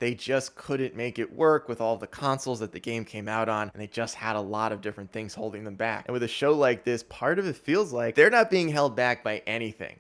they just couldn't make it work with all the consoles that the game came out on, and they just had a lot of different things holding them back. And with a show like this, part of it feels like they're not being held back by anything.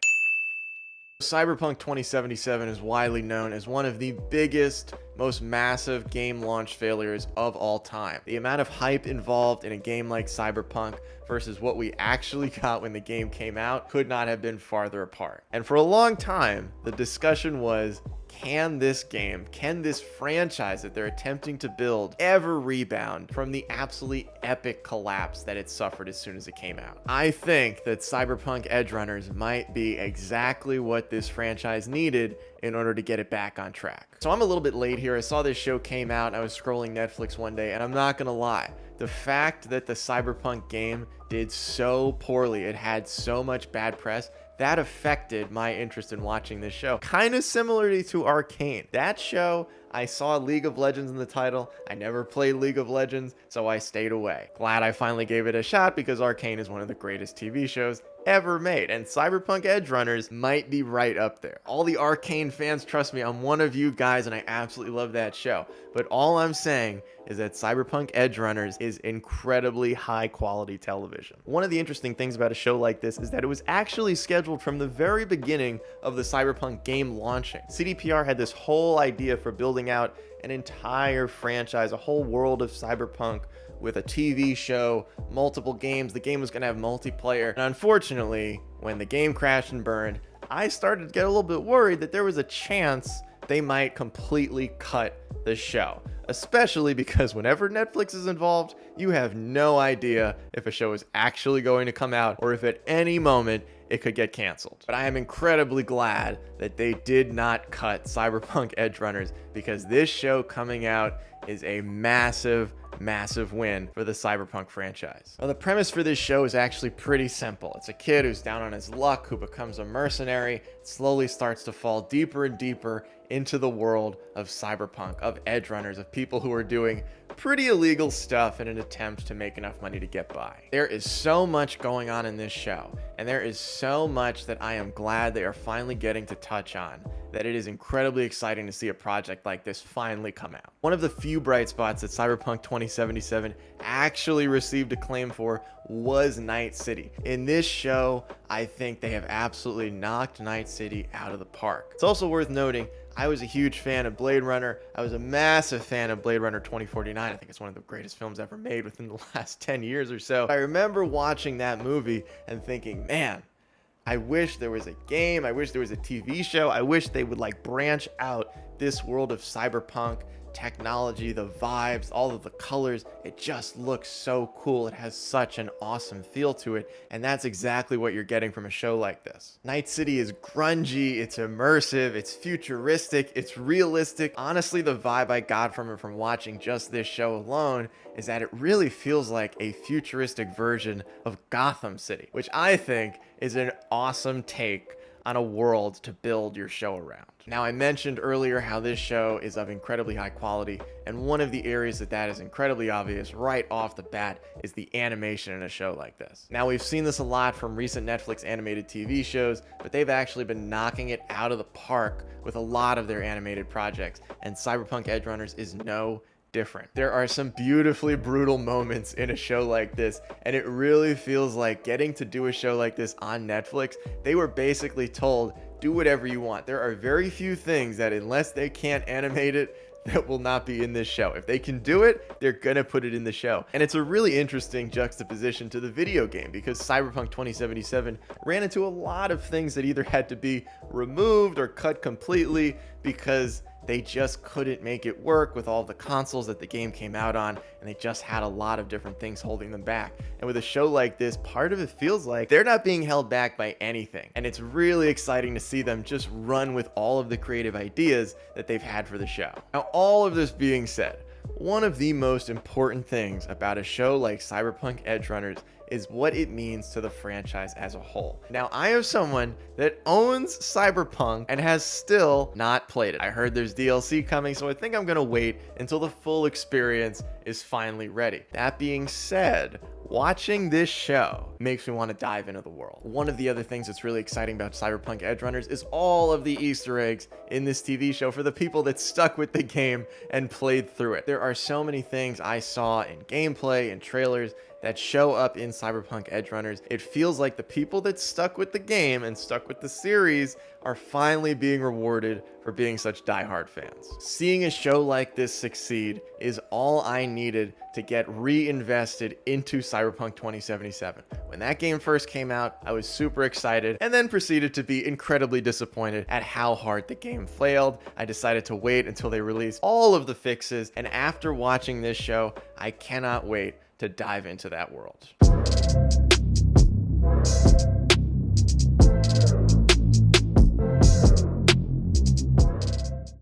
Cyberpunk 2077 is widely known as one of the biggest, most massive game launch failures of all time. The amount of hype involved in a game like Cyberpunk versus what we actually got when the game came out could not have been farther apart. And for a long time, the discussion was, can this game, can this franchise that they're attempting to build ever rebound from the absolutely epic collapse that it suffered as soon as it came out? I think that Cyberpunk Edgerunners might be exactly what this franchise needed in order to get it back on track. So I'm a little bit late here. I saw this show came out and I was scrolling Netflix one day, and I'm not gonna lie, the fact that the Cyberpunk game did so poorly, it had so much bad press, that affected my interest in watching this show. Kind of similarly to Arcane. That show, I saw League of Legends in the title. I never played League of Legends, so I stayed away. Glad I finally gave it a shot because Arcane is one of the greatest TV shows ever made, and Cyberpunk Edgerunners might be right up there. All the Arcane fans, trust me, I'm one of you guys and I absolutely love that show. But all I'm saying is that Cyberpunk Edgerunners is incredibly high quality television. One of the interesting things about a show like this is that it was actually scheduled from the very beginning of the Cyberpunk game launching. CDPR had this whole idea for building out an entire franchise, a whole world of Cyberpunk with a TV show, multiple games. The game was going to have multiplayer. And unfortunately, when the game crashed and burned, I started to get a little bit worried that there was a chance they might completely cut the show. Especially because whenever Netflix is involved, you have no idea if a show is actually going to come out or if at any moment it could get canceled. But I am incredibly glad that they did not cut Cyberpunk Edgerunners, because this show coming out is a massive win for the Cyberpunk franchise. Well, the premise for this show is actually pretty simple. It's a kid who's down on his luck, who becomes a mercenary, slowly starts to fall deeper and deeper into the world of Cyberpunk, of Edgerunners, of people who are doing pretty illegal stuff in an attempt to make enough money to get by. There is so much going on in this show, and there is so much that I am glad they are finally getting to touch on, that it is incredibly exciting to see a project like this finally come out. One of the few bright spots that Cyberpunk 2077 actually received acclaim for was Night City. In this show, I think they have absolutely knocked Night City out of the park. It's also worth noting, I was a huge fan of Blade Runner. I was a massive fan of Blade Runner 2049. I think it's one of the greatest films ever made within the last 10 years or so. I remember watching that movie and thinking, man, I wish there was a game. I wish there was a TV show. I wish they would like branch out this world of cyberpunk technology, the vibes, all of the colors. It just looks so cool. It has such an awesome feel to it, and that's exactly what you're getting from a show like this. Night City is grungy, it's immersive, it's futuristic, it's realistic. Honestly, the vibe I got from it from watching just this show alone is that it really feels like a futuristic version of Gotham City, which I think is an awesome take on a world to build your show around. Now, I mentioned earlier how this show is of incredibly high quality, and one of the areas that is incredibly obvious right off the bat is the animation in a show like this. Now, we've seen this a lot from recent Netflix animated TV shows, but they've actually been knocking it out of the park with a lot of their animated projects, and Cyberpunk Edgerunners is no different. There are some beautifully brutal moments in a show like this, and it really feels like getting to do a show like this on Netflix, they were basically told, do whatever you want. There are very few things that, unless they can't animate it, that will not be in this show. If they can do it, they're gonna put it in the show. And it's a really interesting juxtaposition to the video game, because Cyberpunk 2077 ran into a lot of things that either had to be removed or cut completely because they just couldn't make it work with all the consoles that the game came out on, and they just had a lot of different things holding them back. And with a show like this, part of it feels like they're not being held back by anything. And it's really exciting to see them just run with all of the creative ideas that they've had for the show. Now, all of this being said, one of the most important things about a show like Cyberpunk Edgerunners is what it means to the franchise as a whole. Now, I am someone that owns Cyberpunk and has still not played it. I heard there's DLC coming, so I think I'm gonna wait until the full experience is finally ready. That being said, watching this show makes me want to dive into the world. One of the other things that's really exciting about Cyberpunk Edgerunners is all of the Easter eggs in this TV show for the people that stuck with the game and played through it. There are so many things I saw in gameplay and trailers that show up in Cyberpunk Edgerunners. It feels like the people that stuck with the game and stuck with the series are finally being rewarded for being such diehard fans. Seeing a show like this succeed is all I needed to get reinvested into Cyberpunk 2077. When that game first came out, I was super excited and then proceeded to be incredibly disappointed at how hard the game failed. I decided to wait until they released all of the fixes, and after watching this show, I cannot wait to dive into that world.